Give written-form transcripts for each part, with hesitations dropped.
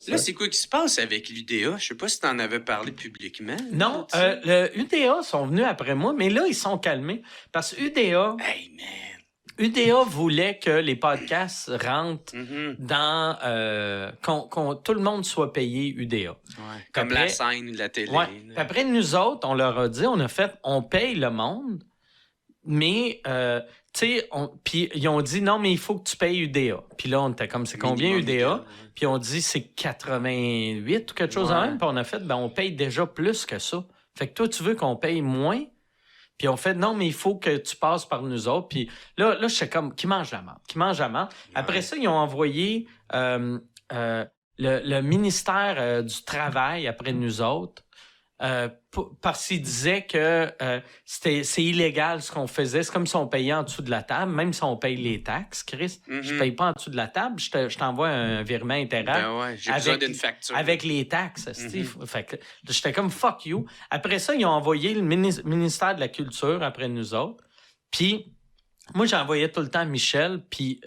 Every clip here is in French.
Là, c'est quoi qui se passe avec l'UDA? Je sais pas si tu en avais parlé publiquement. Non, le UDA sont venus après moi, mais là, ils sont calmés. Parce que Hey, man! UDA voulait que les podcasts rentrent dans... tout le monde soit payé UDA. Ouais, comme après, la scène de la télé. Ouais. Après, nous autres, on leur a dit, on paye le monde, mais... tu sais, puis ils ont dit, non, mais il faut que tu payes UDA. Puis là, on était comme, c'est combien UDA? Ouais. Puis on dit, c'est 88 ou quelque chose de même. Puis on a fait, on paye déjà plus que ça. Fait que toi, tu veux qu'on paye moins? Puis on fait, non, mais il faut que tu passes par nous autres. Puis là, je suis comme, qui mange la marde? Après ça, ils ont envoyé le ministère du Travail après nous autres. Parce qu'ils disaient que c'est illégal ce qu'on faisait. C'est comme si on payait en dessous de la table, même si on paye les taxes, Chris. Je paye pas en dessous de la table, je t'envoie un virement intégral. Ben ouais, j'ai besoin d'une facture. Avec les taxes, Steve. Fait que j'étais comme fuck you. Après ça, ils ont envoyé le ministère de la Culture après nous autres. Puis moi, j'envoyais tout le temps à Michel, puis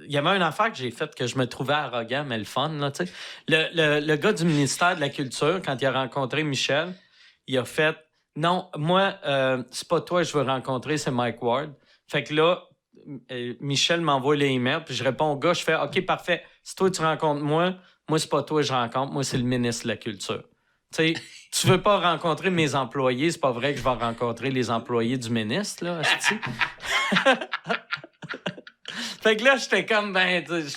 il y avait une affaire que j'ai faite que je me trouvais arrogant, mais le fun, là, tu sais. Le gars du ministère de la Culture, quand il a rencontré Michel, il a fait « Non, moi, c'est pas toi que je veux rencontrer, c'est Mike Ward. » Fait que là, Michel m'envoie l'email, puis je réponds au gars, je fais « OK, parfait. Si toi, tu rencontres moi, c'est pas toi que je rencontre, moi, c'est le ministre de la Culture. » Tu sais, tu veux pas rencontrer mes employés, c'est pas vrai que je vais rencontrer les employés du ministre, là, Fait que là, j'étais comme,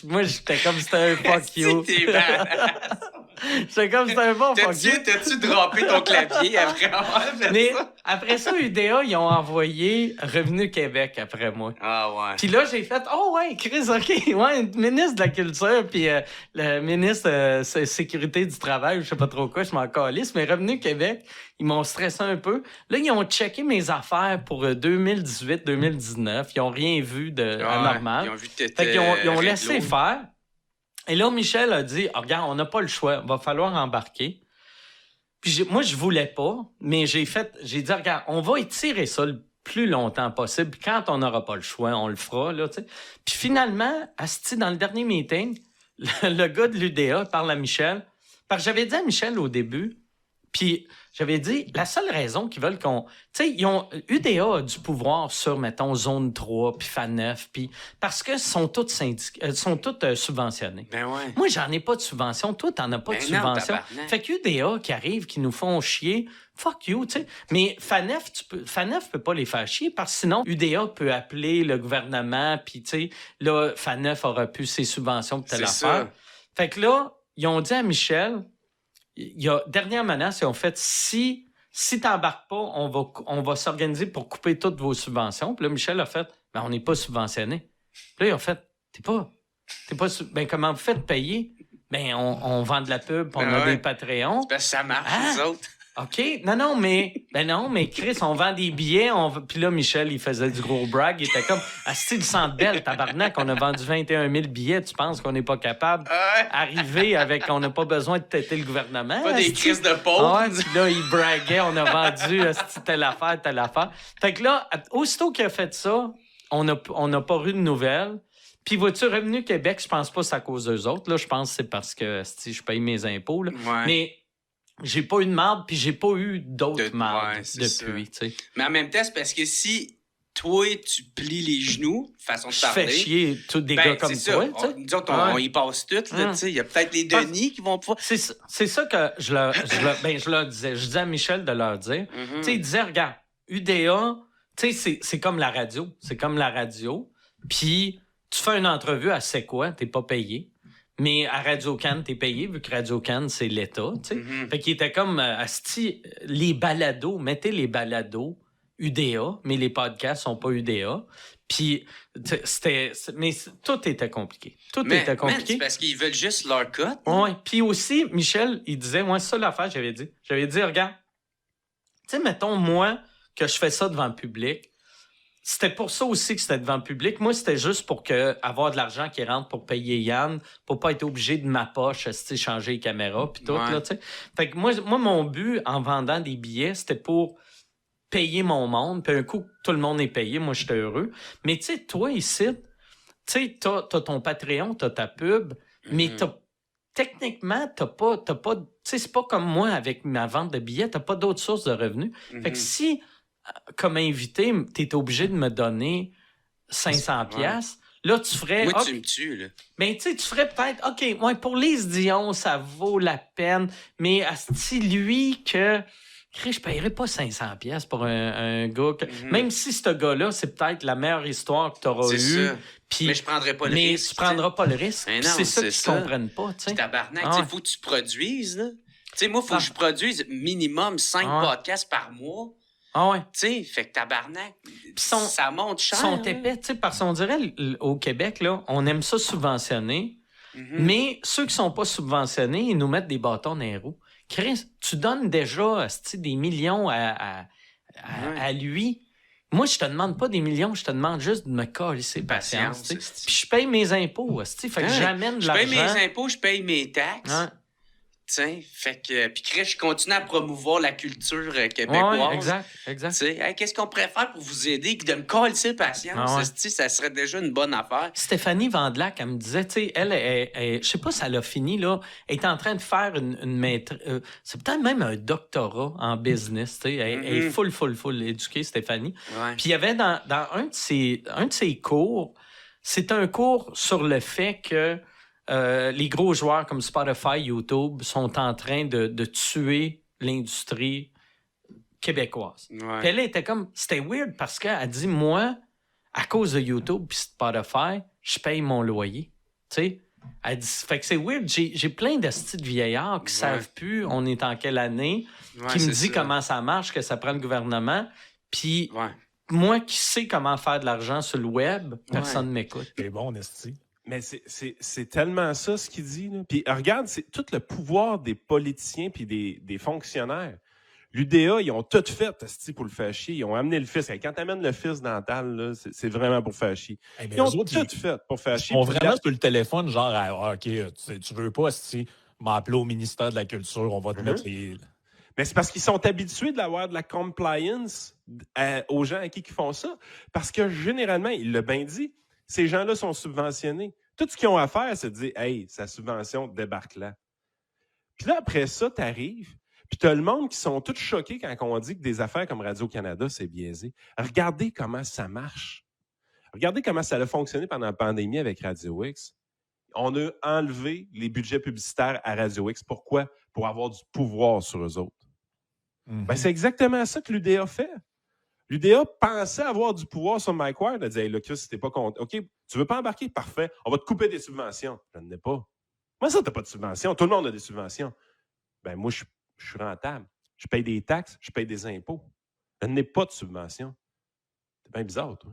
moi, j'étais comme, c'était un fuck you. J'étais comme, c'était un bon fuck you. T'as-tu droppé ton clavier après avoir fait Mais ça? après ça, UDA, ils ont envoyé Revenu Québec après moi. Ah ouais. Puis là, j'ai fait, oh ouais, Chris, OK, ouais, ministre de la Culture, puis le ministre Sécurité du Travail, je sais pas trop quoi, je m'en calisse, mais Revenu Québec, ils m'ont stressé un peu. Là, ils ont checké mes affaires pour 2018-2019. Ils ont rien vu de anormal. Ils ont vu que fait qu'ils ont laissé faire. Et là, Michel a dit, regarde, on n'a pas le choix, va falloir embarquer. Puis moi, je voulais pas, mais j'ai dit, regarde, on va étirer ça le plus longtemps possible. Puis quand on n'aura pas le choix, on le fera, là, tu sais. Puis finalement, asti, dans le dernier meeting, le gars de l'UDA parle à Michel. Parce que j'avais dit à Michel au début, puis j'avais dit, la seule raison qu'ils veulent qu'on... Tu sais, UDA a du pouvoir sur, mettons, Zone 3, puis FAN9, puis... Parce que sont toutes subventionnés. Ben ouais. Moi, j'en ai pas de subvention. Toi, t'en as pas de subvention. Fait que UDA qui arrivent, qui nous font chier, fuck you, tu sais. Mais FAN9 peut pas les faire chier, parce que sinon, UDA peut appeler le gouvernement, puis tu sais, là, FAN9 aura pu ses subventions pour telle affaire. Fait que là, ils ont dit à Michel... dernière menace, ils ont fait si t'embarques pas, on va s'organiser pour couper toutes vos subventions. Puis là, Michel a fait, on n'est pas subventionné. Puis là, ils ont fait, comment vous faites payer? On vend de la pub, on a des Patreons. C'est parce que ça marche, les autres. OK. Non, mais Chris, on vend des billets. Puis là, Michel, il faisait du gros brag. Il était comme, style Centre Bell, tabarnak, on a vendu 21 000 billets. Tu penses qu'on n'est pas capable d'arriver avec, on n'a pas besoin de têter le gouvernement? Pas des crises de pauvres. Puis là, il braguait, on a vendu telle affaire. Fait que là, aussitôt qu'il a fait ça, on n'a pas eu de nouvelles. Puis, vois-tu, Revenu Québec, je pense pas que c'est à cause d'eux autres. Là, je pense que c'est parce que je paye mes impôts. Là. Ouais. Mais j'ai pas eu de marde, puis j'ai pas eu d'autres mardes depuis. T'sais. Mais en même temps, c'est parce que si toi, tu plies les genoux, façon de parler... Je fais chier tous des gars comme toi. Nous autres, on y passe tout. Il y a peut-être les Denis qui vont pouvoir... C'est ça que je leur disais. Je disais à Michel de leur dire. Tu sais, il disait, regarde, UDA, tu sais, c'est comme la radio. C'est comme la radio. Puis... Tu fais une entrevue à C'est quoi? T'es pas payé. Mais à Radio-Can, t'es payé, vu que Radio-Can, c'est l'État. Tu sais. Fait qu'il était comme, les balados, mettez les balados UDA, mais les podcasts sont pas UDA. Puis, mais tout était compliqué. C'est parce qu'ils veulent juste leur cut. Oui. Puis aussi, Michel, il disait, moi, c'est ça l'affaire, j'avais dit. J'avais dit, regarde, tu sais, mettons, moi, que je fais ça devant le public, c'était pour ça aussi que c'était devant le public. Moi, c'était juste pour avoir de l'argent qui rentre pour payer Yann, pour pas être obligé de ma poche, changer les caméras, puis tout, là, tu sais. Fait que moi, mon but en vendant des billets, c'était pour payer mon monde, puis un coup, tout le monde est payé, moi, j'étais heureux. Mais tu sais, toi, ici, tu sais, t'as ton Patreon, t'as ta pub, mais techniquement, t'as pas, tu sais, c'est pas comme moi avec ma vente de billets, t'as pas d'autres sources de revenus. Fait que si, comme invité, t'es obligé de me donner 500 pièces, là, tu ferais... Moi, tu me tues, là. Mais tu sais, tu ferais peut-être... OK, ouais, pour Lise Dion, ça vaut la peine, mais asti, lui, que... Je paierais pas 500 pièces pour un gars... Même si ce gars-là, c'est peut-être la meilleure histoire que tu auras eue. C'est ça. Puis, mais je prendrais pas le mais risque. tu prendras pas le risque. Mais non, c'est ça qu'ils ça. comprennent pas, tu sais. Puis tabarnak, Ah ouais. il faut que tu produises, là. Tu sais, moi, il faut que je produise minimum 5 podcasts par mois. Ah ouais. Tu sais, fait que tabarnak, ça monte cher. Ils sont épais, tu sais, parce qu'on dirait au Québec, là, on aime ça subventionner, mais ceux qui sont pas subventionnés, ils nous mettent des bâtons dans les roues. Chris, tu donnes déjà des millions à lui. Moi, je te demande pas des millions, je te demande juste de me coller patience. Puis je paye mes impôts, fait que j'amène de l'argent. Je paye mes impôts, je paye mes taxes. T'sais, fait que, puis Chris, je continue à promouvoir la culture québécoise. Ouais, exact. Hey, qu'est-ce qu'on pourrait faire pour vous aider? De me coller patience, ça serait déjà une bonne affaire. Stéphanie Vandelac, elle me disait, tu sais, elle, je sais pas si elle a fini, là, elle est en train de faire une maîtrise, c'est peut-être même un doctorat en business, tu sais, elle est full éduquée, Stéphanie. Ouais. Puis il y avait dans un de ses cours, c'est un cours sur le fait que les gros joueurs comme Spotify, YouTube sont en train de tuer l'industrie québécoise. Ouais. Puis elle était comme... C'était weird parce qu'elle dit, moi, à cause de YouTube puis Spotify, je paye mon loyer. Tu sais? Elle dit... Fait que c'est weird. J'ai plein de styles de vieillards qui savent plus on est en quelle année, qui me dit comment ça marche, que ça prend le gouvernement. Puis moi qui sais comment faire de l'argent sur le web, personne ne m'écoute. C'est bon, esti. Mais c'est tellement ça ce qu'il dit. Là. Puis regarde, c'est tout le pouvoir des politiciens puis des fonctionnaires. L'UDA, ils ont tout fait pour le faire chier. Ils ont amené le fils. Quand tu amènes le fils dans la table, là, c'est vraiment pour faire chier. Ils ont tout fait pour faire chier. Ils sont vraiment sur le téléphone, genre, OK, tu veux pas m'appeler au ministère de la Culture, on va te mettre les... Mais c'est parce qu'ils sont habitués d'avoir de la compliance aux gens à qui ils font ça. Parce que généralement, il l'a bien dit, ces gens-là sont subventionnés. Tout ce qu'ils ont à faire, c'est de dire « Hey, sa subvention débarque là. » Puis là, après ça, t'arrives, puis t'as le monde qui sont tous choqués quand on dit que des affaires comme Radio-Canada, c'est biaisé. Regardez comment ça marche. Regardez comment ça a fonctionné pendant la pandémie avec Radio X. On a enlevé les budgets publicitaires à Radio X. Pourquoi? Pour avoir du pouvoir sur eux autres. Ben, c'est exactement ça que l'UDA fait. L'UDA pensait avoir du pouvoir sur Mike Ward. Elle disait, hey, là, Chris, si t'es pas content. OK, tu veux pas embarquer? Parfait. On va te couper des subventions. Je n'en ai pas. Moi, ça, t'as pas de subventions. Tout le monde a des subventions. Ben, moi, je suis rentable. Je paye des taxes, je paye des impôts. Je n'ai pas de subventions. C'est bien bizarre, toi.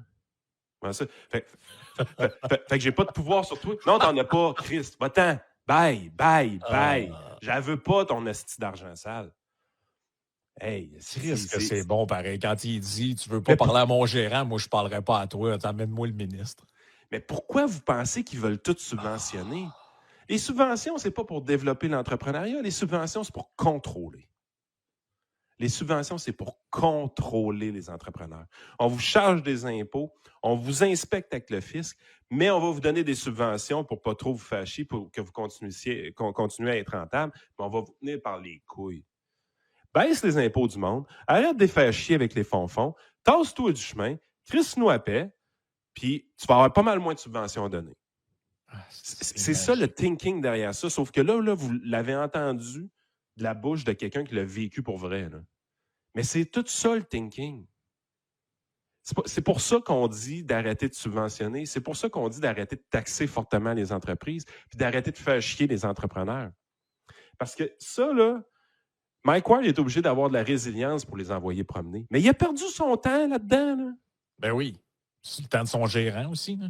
Comment ça? Fait que j'ai pas de pouvoir sur toi. Non, t'en as pas, Christ. Va-t'en. Bye. J'en veux pas ton esti d'argent sale. Hey, c'est bon, pareil. Quand il dit « Tu veux pas parler à mon gérant, moi, je parlerai pas à toi. T'emmène-moi le ministre. » Mais pourquoi vous pensez qu'ils veulent tout subventionner? Les subventions, c'est pas pour développer l'entrepreneuriat. Les subventions, c'est pour contrôler. Les subventions, c'est pour contrôler les entrepreneurs. On vous charge des impôts, on vous inspecte avec le fisc, mais on va vous donner des subventions pour pas trop vous fâcher, pour que vous continuez à être rentable, mais on va vous tenir par les couilles. Baisse les impôts du monde, arrête de les faire chier avec les fonds, tasse-toi du chemin, crisse-nous à paix, puis tu vas avoir pas mal moins de subventions à donner. C'est ça le thinking derrière ça, sauf que là, vous l'avez entendu de la bouche de quelqu'un qui l'a vécu pour vrai. Là. Mais c'est tout ça le thinking. C'est pour ça qu'on dit d'arrêter de subventionner, c'est pour ça qu'on dit d'arrêter de taxer fortement les entreprises, puis d'arrêter de faire chier les entrepreneurs. Parce que ça, là, Mike Ward est obligé d'avoir de la résilience pour les envoyer promener. Mais il a perdu son temps là-dedans. Là. Ben oui. C'est le temps de son gérant aussi. Là.